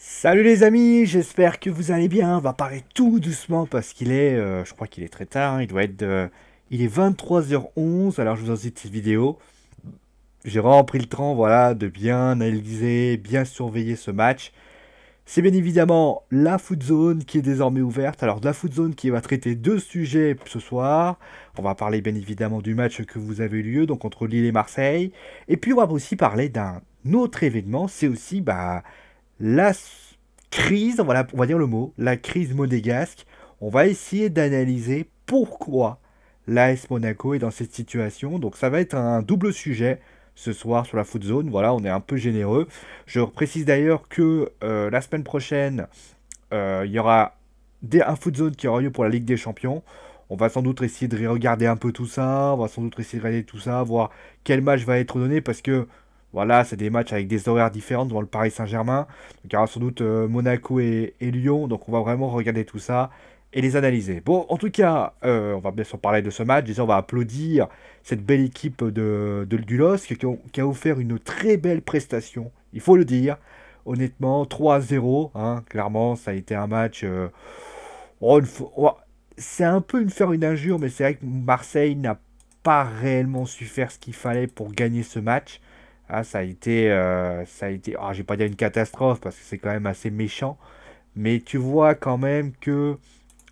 Salut les amis, j'espère que vous allez bien. On va parler tout doucement parce qu'il est, je crois qu'il est très tard, hein. Il doit être, il est 23h11. Alors je vous incite cette vidéo. J'ai vraiment pris le temps, voilà, de bien analyser, bien surveiller ce match. C'est bien évidemment la Foot Zone qui est désormais ouverte. Alors la Foot Zone qui va traiter deux sujets ce soir. On va parler bien évidemment du match que vous avez eu lieu, donc entre Lille et Marseille. Et puis on va aussi parler d'un autre événement. C'est aussi la crise, voilà, on va dire le mot, la crise monégasque. On va essayer d'analyser pourquoi l'AS Monaco est dans cette situation. Donc ça va être un double sujet ce soir sur la Foot Zone. Voilà, on est un peu généreux. Je précise d'ailleurs que la semaine prochaine, il y aura un Foot Zone qui aura lieu pour la Ligue des Champions. On va sans doute essayer de regarder un peu tout ça. On va sans doute essayer de regarder tout ça, voir quel match va être donné parce que voilà, c'est des matchs avec des horaires différents devant le Paris Saint-Germain. Donc il y aura sans doute Monaco et Lyon. Donc on va vraiment regarder tout ça et les analyser. Bon, en tout cas, on va bien sûr parler de ce match. Déjà, on va applaudir cette belle équipe du LOSC qui a offert une très belle prestation. Il faut le dire. Honnêtement, 3-0, hein, clairement, ça a été un match. C'est un peu faire une injure, mais c'est vrai que Marseille n'a pas réellement su faire ce qu'il fallait pour gagner ce match. Ah, je vais pas dire une catastrophe parce que c'est quand même assez méchant, mais tu vois quand même que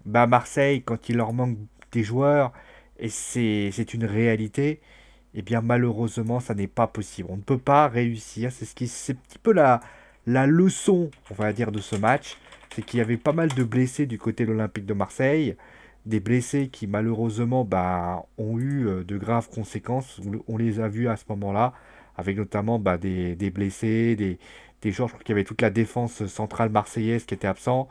Marseille, quand il leur manque des joueurs, et c'est une réalité, eh bien malheureusement ça n'est pas possible. On ne peut pas réussir. C'est un petit peu la leçon, on va dire, de ce match. C'est qu'il y avait pas mal de blessés du côté de l'Olympique de Marseille. Des blessés qui malheureusement ont eu de graves conséquences. On les a vus à ce moment-là, avec notamment des blessés, des joueurs, je crois qu'il y avait toute la défense centrale marseillaise qui était absent.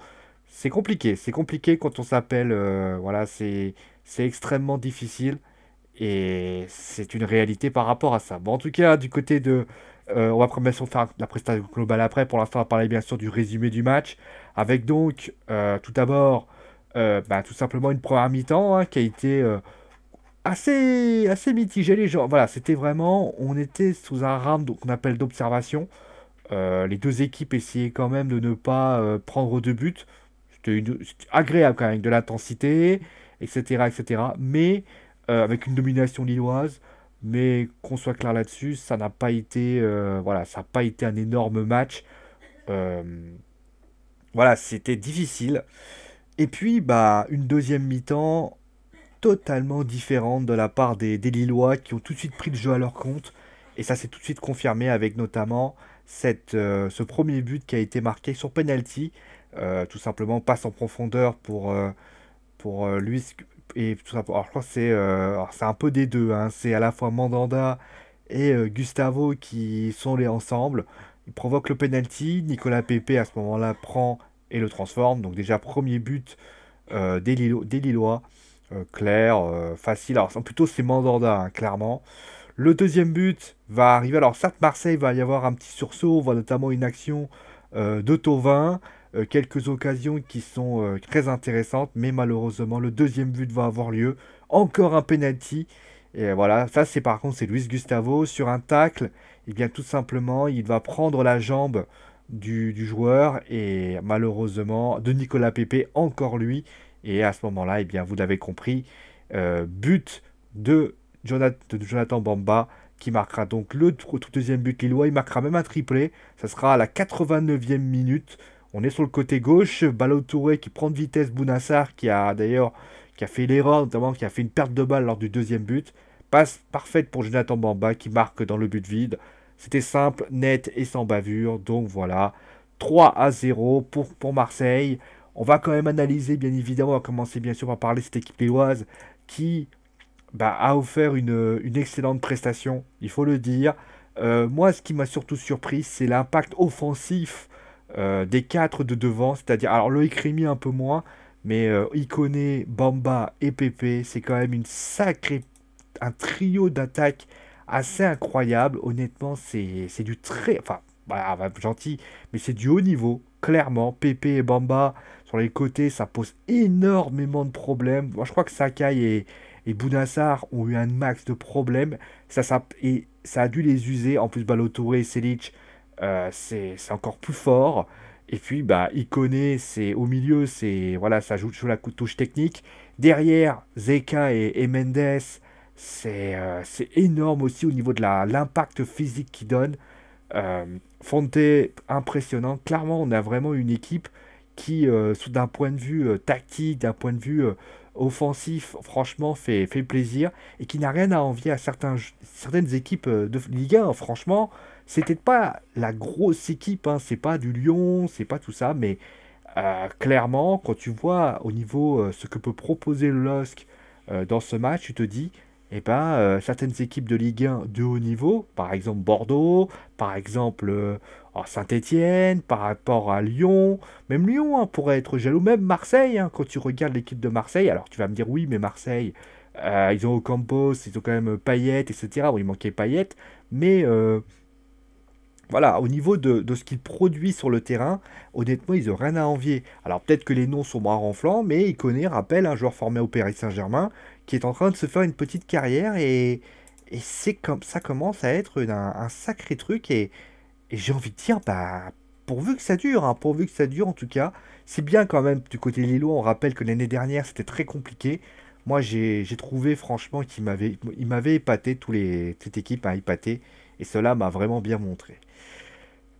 C'est compliqué quand on s'appelle, voilà, c'est extrêmement difficile et c'est une réalité par rapport à ça. Bon, en tout cas, du côté de, on va bien sûr faire la prestation globale après. Pour l'instant, on va parler bien sûr du résumé du match, avec donc tout d'abord, tout simplement une première mi-temps, hein, qui a été assez mitigée. Les gens, voilà, c'était vraiment, on était sous un round qu'on appelle d'observation. Les deux équipes essayaient quand même de ne pas prendre de but. C'était agréable quand même, avec de l'intensité, etc., etc. Mais avec une domination lilloise. Mais qu'on soit clair là-dessus, ça n'a pas été, voilà, ça n'a pas été un énorme match. Euh, voilà, c'était difficile. Et puis, une deuxième mi-temps totalement différente de la part des Lillois qui ont tout de suite pris le jeu à leur compte. Et ça s'est tout de suite confirmé avec notamment ce premier but qui a été marqué sur penalty. Tout simplement passe en profondeur pour Luis. Et tout simplement, alors je crois que c'est un peu des deux, hein. C'est à la fois Mandanda et Gustavo qui sont les ensemble. Ils provoquent le penalty. Nicolas Pepe à ce moment-là prend et le transforme. Donc déjà premier but des Lillois. Clair, facile. Alors plutôt c'est Mandanda, hein, clairement. Le deuxième but va arriver. Alors certes Marseille va y avoir un petit sursaut. On voit notamment une action de Thauvin. Quelques occasions qui sont très intéressantes. Mais malheureusement le deuxième but va avoir lieu. Encore un penalty. Et voilà, ça c'est par contre c'est Luis Gustavo sur un tacle. Et bien tout simplement il va prendre la jambe du joueur et malheureusement de Nicolas Pepe, encore lui. Et à ce moment-là, eh bien, vous l'avez compris, but de Jonathan Bamba qui marquera donc le tout deuxième but lillois. Il marquera même un triplé. Ça sera à la 89e minute. On est sur le côté gauche. Ballot Touré qui prend de vitesse Bounassar qui a d'ailleurs qui a fait l'erreur, notamment qui a fait une perte de balle lors du deuxième but. Passe parfaite pour Jonathan Bamba qui marque dans le but vide. C'était simple, net et sans bavure. Donc voilà, 3-0 pour Marseille. On va quand même analyser, bien évidemment, on va commencer bien sûr par parler de cette équipe lilloise qui a offert une excellente prestation, il faut le dire. Moi, ce qui m'a surtout surpris, c'est l'impact offensif des quatre de devant, c'est-à-dire, alors Loïc Rémy un peu moins, mais Ikoné, Bamba et Pepe, c'est quand même un trio d'attaque assez incroyable. Honnêtement, c'est du très, enfin, gentil, mais c'est du haut niveau, clairement. Pepe et Bamba sur les côtés, ça pose énormément de problèmes. Moi, je crois que Sakai et Bounassar ont eu un max de problèmes. Et ça a dû les user. En plus, Ballo-Touré et Selic, c'est encore plus fort. Et puis, bah, Iconé, c'est au milieu, c'est voilà, ça joue sur la touche technique. Derrière, Zeka et Mendes, c'est énorme aussi au niveau de l'impact physique qu'il donne. Euh, Fonte, impressionnant. Clairement, on a vraiment une équipe qui, d'un point de vue tactique, d'un point de vue offensif, franchement, fait plaisir et qui n'a rien à envier à certaines équipes de Ligue 1. Franchement, c'était pas la grosse équipe, hein, c'est pas du Lyon, c'est pas tout ça, mais clairement, quand tu vois au niveau ce que peut proposer le LOSC dans ce match, tu te dis, eh ben, certaines équipes de Ligue 1 de haut niveau, par exemple Bordeaux, par exemple Saint-Étienne, par rapport à Lyon, même Lyon hein, pourrait être jaloux, même Marseille, hein, quand tu regardes l'équipe de Marseille, alors tu vas me dire oui, mais Marseille, ils ont Ocampos, ils ont quand même Payet, etc. Bon, il manquait Payet, mais voilà, au niveau de ce qu'ils produisent sur le terrain, honnêtement, ils n'ont rien à envier. Alors peut-être que les noms sont moins ronflants, mais Iconé rappelle un joueur formé au Paris Saint-Germain qui est en train de se faire une petite carrière et c'est comme ça commence à être un sacré truc et j'ai envie de dire, bah, pourvu que ça dure, hein, pourvu que ça dure en tout cas. C'est bien quand même du côté lillois, on rappelle que l'année dernière c'était très compliqué. Moi j'ai trouvé franchement il m'avait épaté, cette équipe a épaté et cela m'a vraiment bien montré.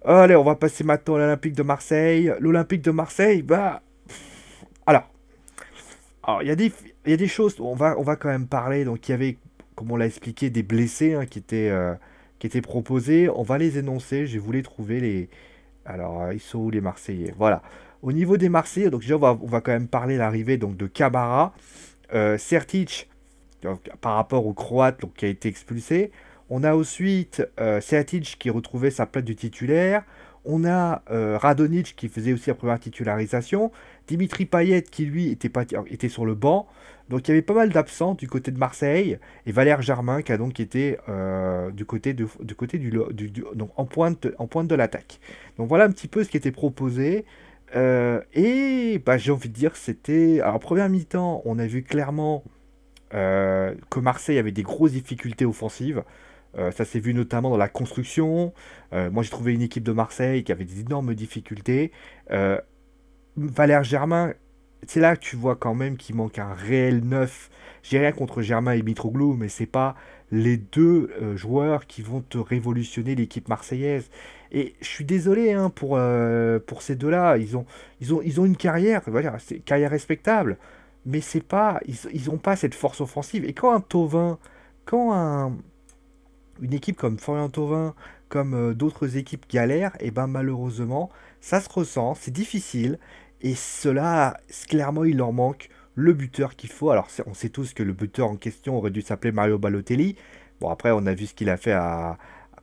Allez, on va passer maintenant à l'Olympique de Marseille. L'Olympique de Marseille, bah. Alors, il y a des choses, on va quand même parler. Donc, il y avait, comme on l'a expliqué, des blessés hein, qui étaient proposés. On va les énoncer. Je vais vous les trouver. Alors, ils sont où les Marseillais? Voilà. Au niveau des Marseillais, donc déjà, on va quand même parler de l'arrivée donc, de Camara. Sertic, donc, par rapport au Croate donc, qui a été expulsé. On a ensuite Sertic qui retrouvait sa place de titulaire. On a Radonic qui faisait aussi la première titularisation. Dimitri Payet qui lui était sur le banc. Donc il y avait pas mal d'absents du côté de Marseille. Et Valère Germain qui a donc été du côté donc en pointe de l'attaque. Donc voilà un petit peu ce qui était proposé. Et bah, j'ai envie de dire que c'était... Alors première mi-temps, on a vu clairement que Marseille avait des grosses difficultés offensives. Ça s'est vu notamment dans la construction. Moi, j'ai trouvé une équipe de Marseille qui avait des énormes difficultés. Euh, Valère Germain, c'est là que tu vois quand même qu'il manque un réel neuf. J'ai rien contre Germain et Mitroglou, mais c'est pas les deux joueurs qui vont te révolutionner l'équipe marseillaise. Et je suis désolé hein, pour ces deux-là. Ils ont une carrière, voilà, c'est une carrière respectable, mais c'est pas, ils ont pas cette force offensive. Et quand un Thauvin, quand une équipe comme Florian Thauvin, comme d'autres équipes galèrent, et ben malheureusement, ça se ressent, c'est difficile, et cela, clairement, il leur manque le buteur qu'il faut. Alors, on sait tous que le buteur en question aurait dû s'appeler Mario Balotelli. Bon, après, on a vu ce qu'il a fait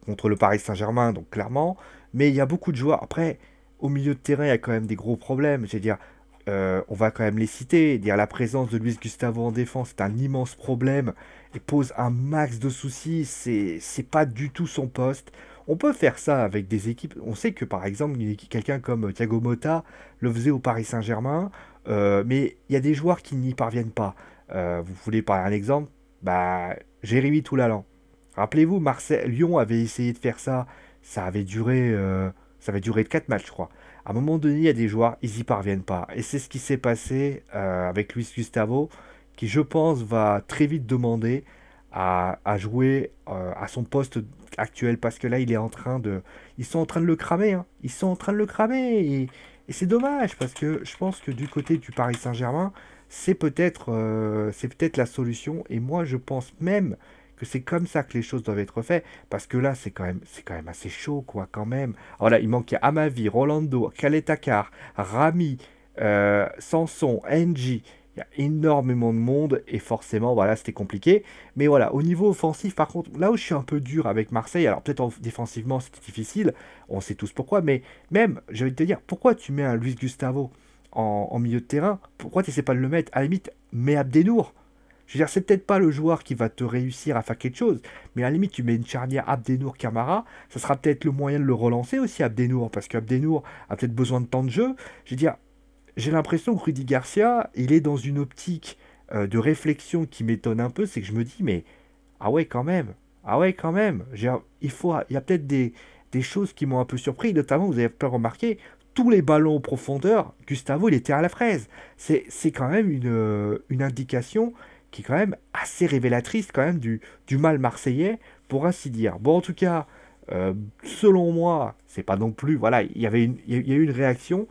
contre le Paris Saint-Germain, donc clairement. Mais il y a beaucoup de joueurs. Après, au milieu de terrain, il y a quand même des gros problèmes. Je veux dire, on va quand même les citer. Dire la présence de Luis Gustavo en défense, c'est un immense problème et pose un max de soucis. C'est pas du tout son poste. On peut faire ça avec des équipes. On sait que par exemple, quelqu'un comme Thiago Motta le faisait au Paris Saint-Germain, mais il y a des joueurs qui n'y parviennent pas. Vous voulez parler un exemple? Bah, Jérémy Toulalan. Rappelez-vous, Lyon avait essayé de faire ça. Ça avait duré 4 matchs, je crois. À un moment donné, il y a des joueurs, ils n'y parviennent pas. Et c'est ce qui s'est passé avec Luis Gustavo, qui, je pense, va très vite demander à jouer à son poste actuel, parce que là, ils sont en train de le cramer, hein. Ils sont en train de le cramer, et c'est dommage, parce que je pense que du côté du Paris Saint-Germain, c'est peut-être la solution, et moi, je pense même que c'est comme ça que les choses doivent être faites, parce que là, c'est quand même assez chaud, quoi, quand même. Voilà, il manquait Amavi, Rolando, Kaletakar, Rami, Sanson, NJ. Il y a énormément de monde et forcément, voilà, c'était compliqué. Mais voilà, au niveau offensif, par contre, là où je suis un peu dur avec Marseille, alors peut-être défensivement c'était difficile, on sait tous pourquoi, mais même, je vais te dire, pourquoi tu mets un Luis Gustavo en milieu de terrain? Pourquoi tu essaies pas de le mettre? À la limite, mets Abdenour. Je veux dire, c'est peut-être pas le joueur qui va te réussir à faire quelque chose, mais à la limite, tu mets une charnière Abdenour-Camara, ça sera peut-être le moyen de le relancer aussi, Abdenour, parce qu'Abdenour a peut-être besoin de temps de jeu. Je veux dire, j'ai l'impression que Rudy Garcia, il est dans une optique de réflexion qui m'étonne un peu, c'est que je me dis, mais ah ouais, quand même, ah ouais, quand même, il y a peut-être des choses qui m'ont un peu surpris, notamment, vous avez peut-être remarqué, tous les ballons en profondeur, Gustavo, il était à la fraise. C'est quand même une indication qui est quand même assez révélatrice quand même du mal marseillais, pour ainsi dire. Bon, en tout cas, selon moi, c'est pas non plus... Voilà, il y a eu une réaction.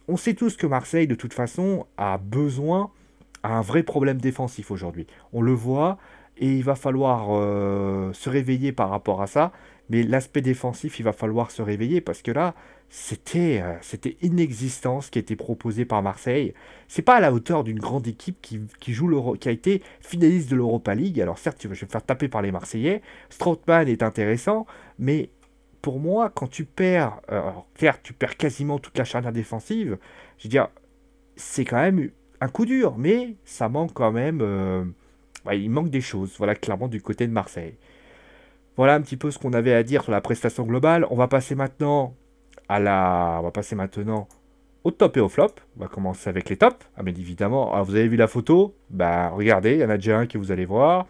On sait tous que Marseille, de toute façon, a besoin, a un vrai problème défensif aujourd'hui. On le voit, et il va falloir se réveiller par rapport à ça. Mais l'aspect défensif, il va falloir se réveiller parce que là, c'était inexistant ce qui a été proposé par Marseille. C'est pas à la hauteur d'une grande équipe qui joue qui a été finaliste de l'Europa League. Alors certes, je vais me faire taper par les Marseillais. Strootman est intéressant, mais pour moi, quand tu perds, alors certes, tu perds quasiment toute la charnière défensive. Je veux dire, c'est quand même un coup dur, mais ça manque quand même. Ouais, il manque des choses, voilà, clairement du côté de Marseille. Voilà un petit peu ce qu'on avait à dire sur la prestation globale. On va passer maintenant au top et au flop. On va commencer avec les tops. Ah, bien évidemment. Alors, vous avez vu la photo? Bah, regardez, il y en a déjà un que vous allez voir.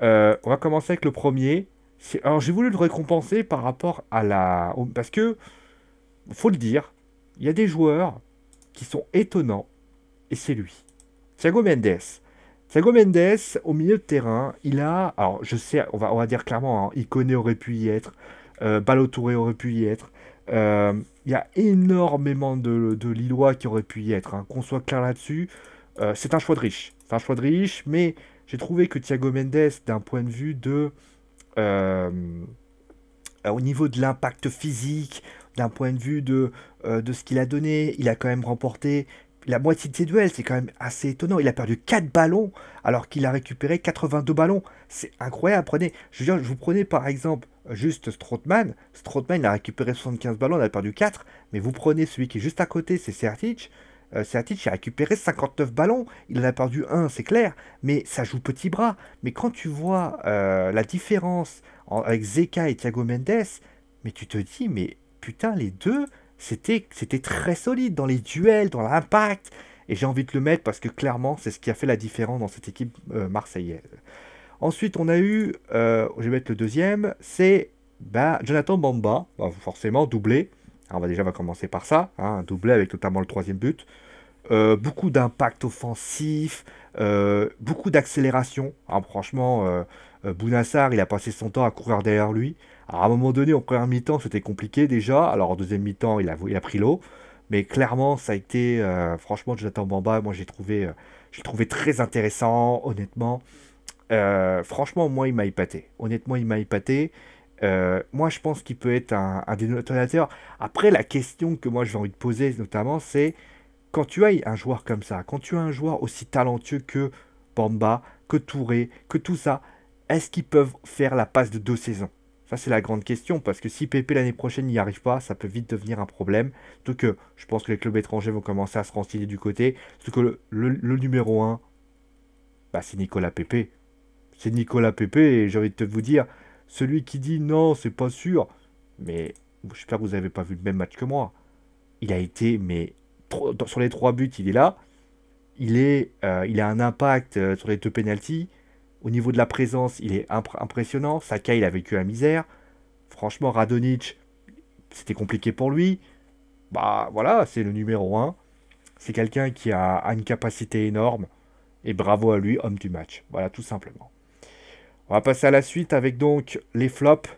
On va commencer avec le premier. Alors, j'ai voulu le récompenser par rapport à parce que, faut le dire, il y a des joueurs qui sont étonnants. Et c'est lui. Thiago Mendes. Thiago Mendes, au milieu de terrain, il a... Alors, je sais, on va dire clairement, hein, Iconé aurait pu y être, Ballo-Touré aurait pu y être. Il y a énormément de Lillois qui auraient pu y être, hein, qu'on soit clair là-dessus. C'est un choix de riche. C'est un choix de riche, mais j'ai trouvé que Thiago Mendes, d'un point de vue euh, au niveau de l'impact physique, d'un point de vue de ce qu'il a donné, il a quand même remporté la moitié de ses duels. C'est quand même assez étonnant. Il a perdu 4 ballons alors qu'il a récupéré 82 ballons. C'est incroyable. Je veux dire, je vous prenez par exemple juste Strootman. Strootman, il a récupéré 75 ballons, il a perdu 4. Mais vous prenez celui qui est juste à côté, c'est Sertic. Sertic a récupéré 59 ballons, il en a perdu un, c'est clair, mais ça joue petit bras. Mais quand tu vois la différence avec Zeka et Thiago Mendes, mais tu te dis, mais putain, les deux, c'était très solide dans les duels, dans l'impact. Et j'ai envie de le mettre parce que clairement, c'est ce qui a fait la différence dans cette équipe marseillaise. Ensuite, on a eu, je vais mettre le deuxième, c'est bah, Jonathan Bamba, bah, forcément doublé. Alors, on va commencer par ça, hein, un doublé avec notamment le troisième but. Beaucoup d'impact offensif, beaucoup d'accélération. Alors, franchement, Bounassar, il a passé son temps à courir derrière lui. Alors, à un moment donné, en première mi-temps, c'était compliqué déjà. Alors, en deuxième mi-temps, il a pris l'eau. Mais clairement, ça a été, franchement, Jonathan Bamba, moi, j'ai trouvé très intéressant, honnêtement. Franchement, moi, il m'a épaté. Honnêtement, il m'a épaté. Moi, je pense qu'il peut être un détonateur. Après, la question que moi, j'ai envie de poser, notamment, c'est quand tu as un joueur comme ça, quand tu as un joueur aussi talentueux que Bamba, que Touré, que tout ça, est-ce qu'ils peuvent faire la passe de 2 saisons? Ça, c'est la grande question, parce que si Pépé l'année prochaine n'y arrive pas, ça peut vite devenir un problème. Donc, je pense que les clubs étrangers vont commencer à se renseigner du côté. Parce que le numéro un, bah, c'est Nicolas Pépé. C'est Nicolas Pépé, et j'ai envie de te vous dire, celui qui dit non, c'est pas sûr, mais j'espère que vous n'avez pas vu le même match que moi. Il a été, mais sur les 3 buts, il est là. Il a un impact sur les 2 pénaltys. Au niveau de la présence, il est impressionnant. Saka, il a vécu la misère. Franchement, Radonic, c'était compliqué pour lui. Bah voilà, c'est le numéro un. C'est quelqu'un qui a une capacité énorme. Et bravo à lui, homme du match. Voilà, tout simplement. On va passer à la suite avec donc les flops.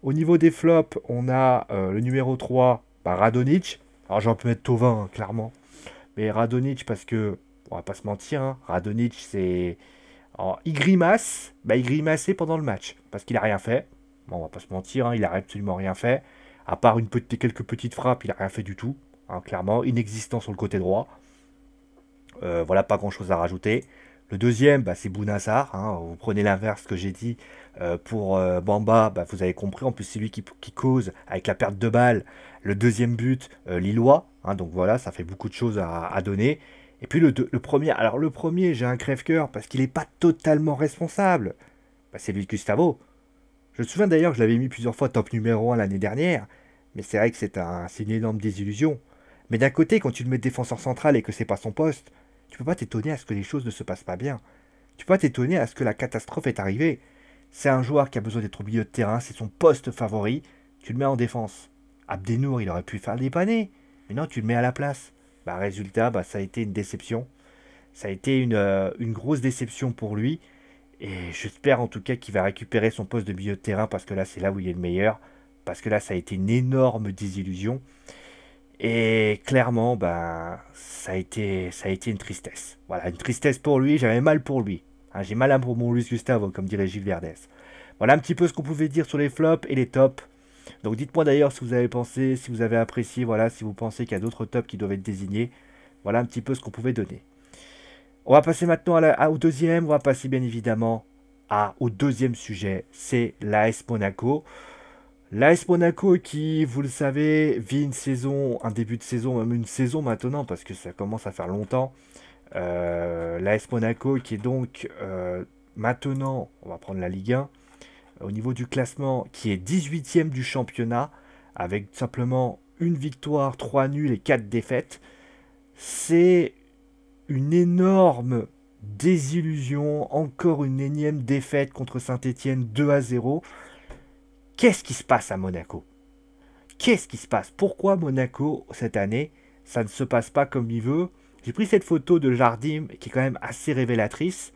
Au niveau des flops, on a le numéro 3, bah, Radonic. Alors j'en peux mettre Tovin, hein, clairement. Mais Radonic, parce que, on va pas se mentir, hein, Radonic, c'est... Alors, il grimace, bah, il grimaçait pendant le match, parce qu'il a rien fait. Bon, on va pas se mentir, hein, il a absolument rien fait. À part quelques petites frappes, il a rien fait du tout. Hein, clairement, inexistant sur le côté droit. Voilà, pas grand chose à rajouter. Le deuxième, bah, c'est Bounassar. Hein. Vous prenez l'inverse que j'ai dit pour Bamba, bah, vous avez compris. En plus, c'est lui qui cause avec la perte de balle. Le deuxième but, Lillois. Hein, donc voilà, ça fait beaucoup de choses à donner. Et puis le premier, alors le premier, j'ai un crève-cœur parce qu'il n'est pas totalement responsable. Bah, c'est lui Gustavo. Je me souviens d'ailleurs que je l'avais mis plusieurs fois top numéro 1 l'année dernière. Mais c'est vrai que c'est une énorme désillusion. Mais d'un côté, quand tu le mets défenseur central et que c'est pas son poste, tu peux pas t'étonner à ce que les choses ne se passent pas bien. Tu peux pas t'étonner à ce que la catastrophe est arrivée. C'est un joueur qui a besoin d'être au milieu de terrain, c'est son poste favori. Tu le mets en défense. Abdenour, il aurait pu faire dépanner. Mais non, tu le mets à la place. Bah, résultat, bah, ça a été une déception. Ça a été une grosse déception pour lui. Et j'espère en tout cas qu'il va récupérer son poste de milieu de terrain parce que là, c'est là où il est le meilleur. Parce que là, ça a été une énorme désillusion. Et clairement, bah, ça a été une tristesse. Voilà, une tristesse pour lui. J'avais mal pour lui. Hein, j'ai mal pour mon Luis Gustavo, comme dirait Gilles Verdez. Voilà un petit peu ce qu'on pouvait dire sur les flops et les tops. Donc dites-moi d'ailleurs si vous avez pensé, si vous avez apprécié, voilà, si vous pensez qu'il y a d'autres tops qui doivent être désignés. Voilà un petit peu ce qu'on pouvait donner. On va passer maintenant au deuxième. On va passer bien évidemment au deuxième sujet. C'est l'AS Monaco. L'AS Monaco qui, vous le savez, vit une saison, un début de saison, même une saison maintenant, parce que ça commence à faire longtemps. L'AS Monaco qui est donc maintenant, on va prendre la Ligue 1, au niveau du classement, qui est 18e du championnat, avec simplement une victoire, 3 nuls et 4 défaites. C'est une énorme désillusion, encore une énième défaite contre Saint-Étienne 2-0. Qu'est-ce qui se passe à Monaco? Qu'est-ce qui se passe? Pourquoi Monaco, cette année, ça ne se passe pas comme il veut? J'ai pris cette photo de Jardim qui est quand même assez révélatrice.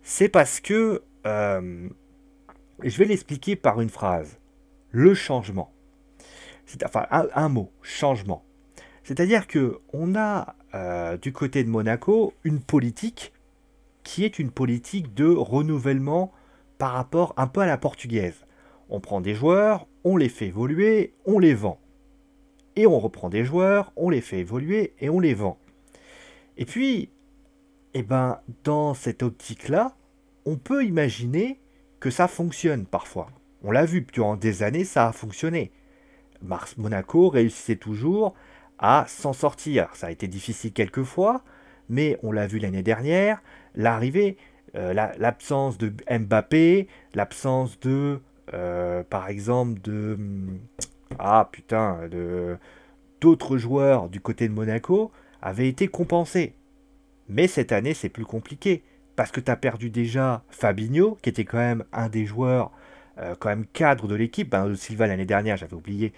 C'est parce que, je vais l'expliquer par une phrase. Le changement. Enfin, un mot, changement. C'est-à-dire que on a du côté de Monaco une politique qui est une politique de renouvellement par rapport un peu à la portugaise. On prend des joueurs, on les fait évoluer, on les vend. Et on reprend des joueurs, on les fait évoluer et on les vend. Et puis, eh ben, dans cette optique-là, on peut imaginer que ça fonctionne parfois. On l'a vu durant des années, ça a fonctionné. Monaco réussissait toujours à s'en sortir. Ça a été difficile quelquefois, mais on l'a vu l'année dernière, l'arrivée, l'absence de Mbappé, l'absence de, par exemple, d'autres joueurs du côté de Monaco avait été compensée. Mais cette année, c'est plus compliqué. Parce que tu as perdu déjà Fabinho, qui était quand même un des joueurs, quand même cadre de l'équipe. Ben, Silva l'année dernière, j'avais oublié.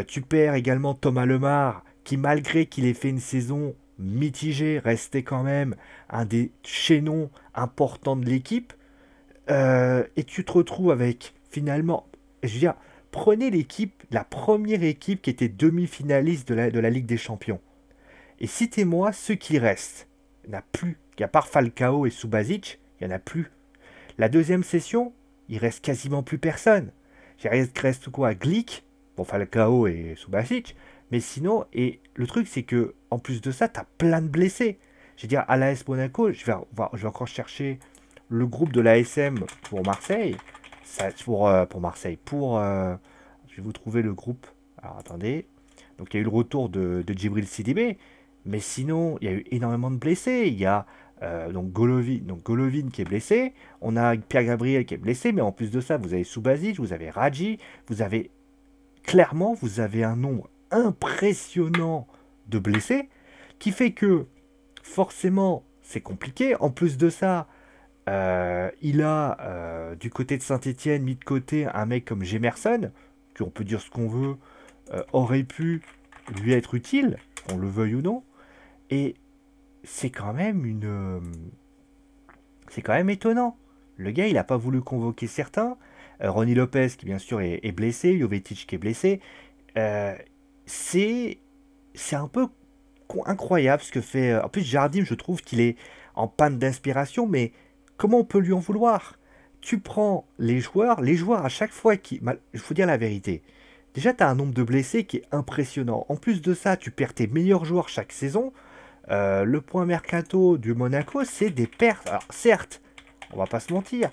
Tu perds également Thomas Lemar, qui malgré qu'il ait fait une saison mitigée, restait quand même un des chaînons importants de l'équipe. Et tu te retrouves avec, finalement, je veux dire, prenez l'équipe, la première équipe qui était demi-finaliste de la Ligue des Champions. Et citez-moi ceux qui restent. Il n'y en a plus. À part Falcao et Subasic, il n'y en a plus. La deuxième session, il reste quasiment plus personne. Il reste quoi? Glick, bon Falcao et Subasic, mais sinon, et le truc c'est que en plus de ça, tu as plein de blessés. Je veux dire, à l'AS Monaco, je vais encore chercher le groupe de l'ASM pour Marseille. Pour Marseille. Je vais vous trouver le groupe. Alors attendez. Donc il y a eu le retour de Djibril Sidibé. Mais sinon, il y a eu énormément de blessés. Il y a donc Golovin qui est blessé. On a Pierre Gabriel qui est blessé. Mais en plus de ça, vous avez Subasic, vous avez Radji. Vous avez un nombre impressionnant de blessés qui fait que forcément, c'est compliqué. En plus de ça, il a du côté de Saint-Étienne mis de côté un mec comme Gemerson, qui on peut dire ce qu'on veut, aurait pu lui être utile, on le veuille ou non. Et c'est quand même c'est quand même étonnant. Le gars, il n'a pas voulu convoquer certains. Ronny Lopez, qui bien sûr est blessé, Jovetic qui est blessé. Euh, c'est un peu incroyable ce que fait. En plus, Jardim, je trouve qu'il est en panne d'inspiration, mais comment on peut lui en vouloir? Tu prends les joueurs à chaque fois qui. Il faut dire la vérité. Déjà, tu as un nombre de blessés qui est impressionnant. En plus de ça, tu perds tes meilleurs joueurs chaque saison. Le point mercato du Monaco, c'est des pertes. Alors, certes, on va pas se mentir,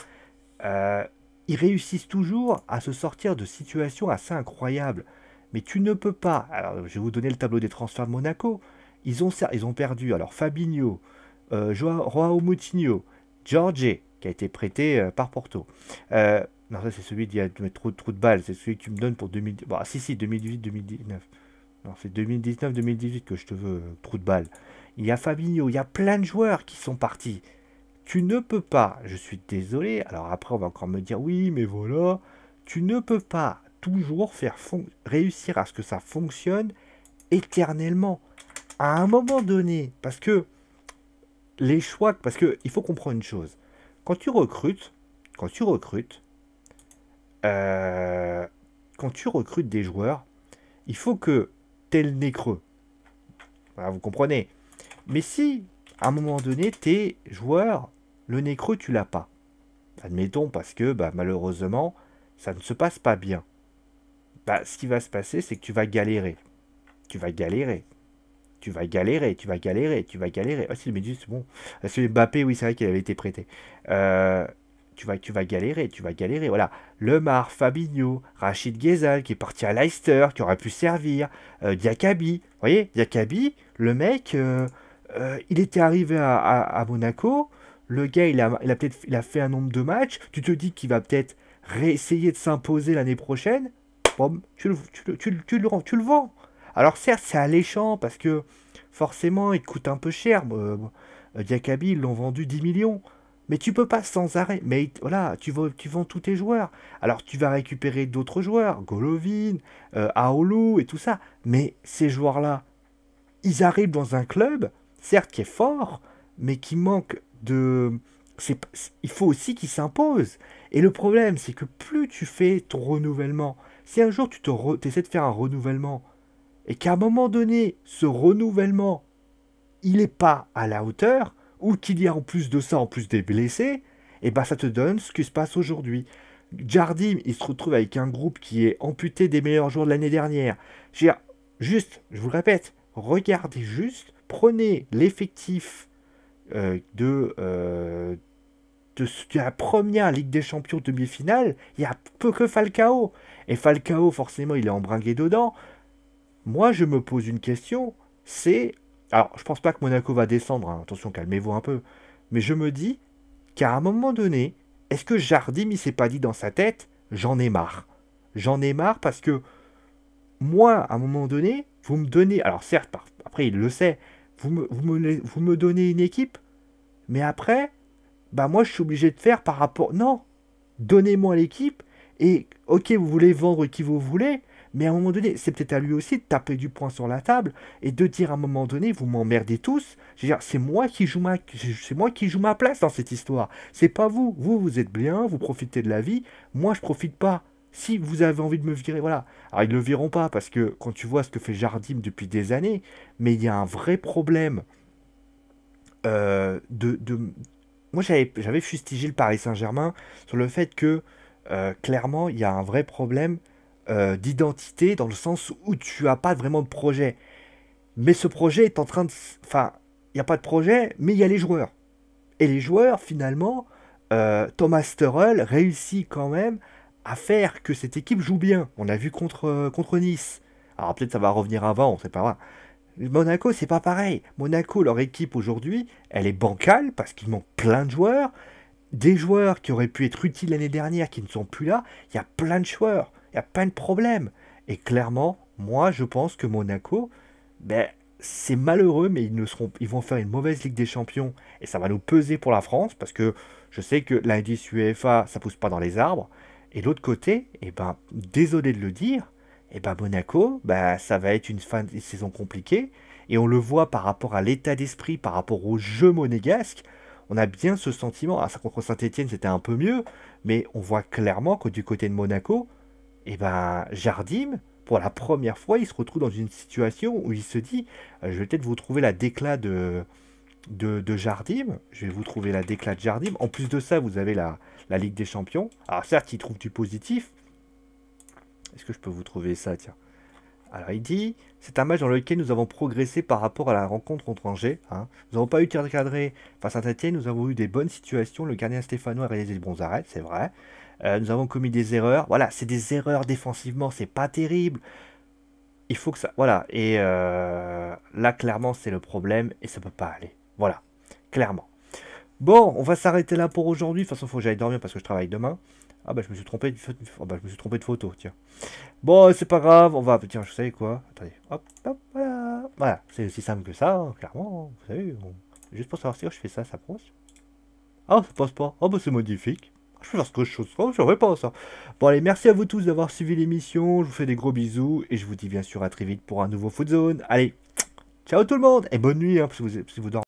ils réussissent toujours à se sortir de situations assez incroyables. Mais tu ne peux pas. Alors, je vais vous donner le tableau des transferts de Monaco. Ils ont perdu alors Fabinho, Joao Moutinho, Jorge, qui a été prêté par Porto. Non, ça c'est celui d'il y a trop de balles. C'est celui que tu me donnes pour 2000. Bon, ah, si, 2018-2019. Non, c'est 2019-2018 que je te veux, trou de balle. Il y a Fabinho, il y a plein de joueurs qui sont partis. Tu ne peux pas, je suis désolé, alors après on va encore me dire oui, mais voilà, tu ne peux pas toujours réussir à ce que ça fonctionne éternellement. À un moment donné, parce que les choix, parce que il faut comprendre une chose. Quand tu recrutes, quand tu recrutes, euh, quand tu recrutes des joueurs, il faut que t'aies le nez creux. Voilà, vous comprenez. Mais si, à un moment donné, tes joueurs, le nez creux, tu l'as pas. Admettons, parce que bah, malheureusement, ça ne se passe pas bien. Bah, ce qui va se passer, c'est que tu vas galérer. Tu vas galérer. Tu vas galérer, tu vas galérer, tu vas galérer. Ah si, le Médus, c'est bon. C'est Mbappé, oui, c'est vrai qu'il avait été prêté. Euh, tu vas galérer, tu vas galérer. Voilà. Lemar, Fabinho, Rachid Ghezal, qui est parti à Leicester, qui aurait pu servir. Diakabi. Vous voyez, Diakabi, le mec, il était arrivé à Monaco. Le gars, il a fait un nombre de matchs. Tu te dis qu'il va peut-être réessayer de s'imposer l'année prochaine. Bon, tu le vends. Alors certes, c'est alléchant parce que forcément, il coûte un peu cher. Diakabi, ils l'ont vendu 10 millions. Mais tu peux pas sans arrêt. Mais voilà, tu vends tous tes joueurs. Alors tu vas récupérer d'autres joueurs, Golovin, Aoulou et tout ça. Mais ces joueurs-là, ils arrivent dans un club, certes qui est fort, mais qui manque de... il faut aussi qu'ils s'imposent. Et le problème, c'est que plus tu fais ton renouvellement, si un jour tu essaies de faire un renouvellement, et qu'à un moment donné, ce renouvellement, il n'est pas à la hauteur, ou qu'il y a en plus de ça, en plus des blessés, et ben ça te donne ce qui se passe aujourd'hui. Jardim, il se retrouve avec un groupe qui est amputé des meilleurs joueurs de l'année dernière. Je veux dire, juste, je vous le répète, regardez juste, prenez l'effectif de la première Ligue des Champions demi-finale, il n'y a peu que Falcao. Et Falcao, forcément, il est embringué dedans. Moi, je me pose une question, c'est... Alors, je pense pas que Monaco va descendre, hein, attention, calmez-vous un peu. Mais je me dis qu'à un moment donné, est-ce que Jardim, il s'est pas dit dans sa tête, j'en ai marre. J'en ai marre parce que moi, à un moment donné, vous me donnez... Alors certes, après, il le sait, vous me donnez une équipe, mais après, bah moi, je suis obligé de faire par rapport... Non, donnez-moi l'équipe, et ok, vous voulez vendre qui vous voulez, mais à un moment donné, c'est peut-être à lui aussi de taper du poing sur la table et de dire à un moment donné, vous m'emmerdez tous. Je veux dire, c'est moi qui joue ma place dans cette histoire. C'est pas vous. Vous êtes bien, vous profitez de la vie. Moi, je profite pas. Si vous avez envie de me virer, voilà. Alors, ils ne le viront pas parce que quand tu vois ce que fait Jardim depuis des années, mais il y a un vrai problème de... Moi, j'avais fustigé le Paris Saint-Germain sur le fait que, clairement, il y a un vrai problème d'identité dans le sens où tu as pas vraiment de projet. Mais ce projet est en train de... Enfin, il n'y a pas de projet, mais il y a les joueurs. Et les joueurs, finalement, Thomas Tuchel réussit quand même à faire que cette équipe joue bien. On a vu contre Nice. Alors peut-être ça va revenir avant, on sait pas vrai. Monaco, c'est pas pareil. Monaco, leur équipe aujourd'hui, elle est bancale parce qu'ils manquent plein de joueurs. Des joueurs qui auraient pu être utiles l'année dernière, qui ne sont plus là. Il y a plein de joueurs, il y a plein de problèmes. Et clairement, moi, je pense que Monaco, ben, c'est malheureux, mais ils vont faire une mauvaise Ligue des Champions. Et ça va nous peser pour la France, parce que je sais que l'indice UEFA, ça pousse pas dans les arbres. Et l'autre côté, eh ben, désolé de le dire, eh ben, Monaco, ben, ça va être une fin de saison compliquée. Et on le voit par rapport à l'état d'esprit, par rapport au jeu monégasque. On a bien ce sentiment. Ah, ça contre Saint-Etienne, c'était un peu mieux. Mais on voit clairement que du côté de Monaco, eh ben, Jardim, pour la première fois, il se retrouve dans une situation où il se dit, je vais peut-être vous trouver la déclat de Jardim. Je vais vous trouver la déclat de Jardim. En plus de ça, vous avez la Ligue des Champions. Alors certes, il trouve du positif. Est-ce que je peux vous trouver ça, tiens. Alors il dit, c'est un match dans lequel nous avons progressé par rapport à la rencontre contre Angers. Hein. Nous n'avons pas eu de tir cadré face à Saint-Etienne, nous avons eu des bonnes situations. Le gardien Stéphano a réalisé de bons arrêts, c'est vrai. Nous avons commis des erreurs. Voilà, c'est des erreurs défensivement, c'est pas terrible. Il faut que ça... Voilà, et là, clairement, c'est le problème et ça peut pas aller. Voilà, clairement. Bon, on va s'arrêter là pour aujourd'hui. De toute façon, il faut que j'aille dormir parce que je travaille demain. Ah bah je me suis trompé de photo, tiens. Bon, c'est pas grave, on va... Tiens, je sais quoi. Attendez, hop, hop, voilà. Voilà, c'est aussi simple que ça, hein, clairement. Vous savez, juste pour savoir si je fais ça, ça pose. Ah, ça passe pas. Ah bah c'est magnifique. Je peux faire ce que je ne ferais pas ça. Bon allez, merci à vous tous d'avoir suivi l'émission. Je vous fais des gros bisous. Et je vous dis bien sûr à très vite pour un nouveau Foot Zone. Allez, ciao tout le monde. Et bonne nuit, hein, si vous dormez.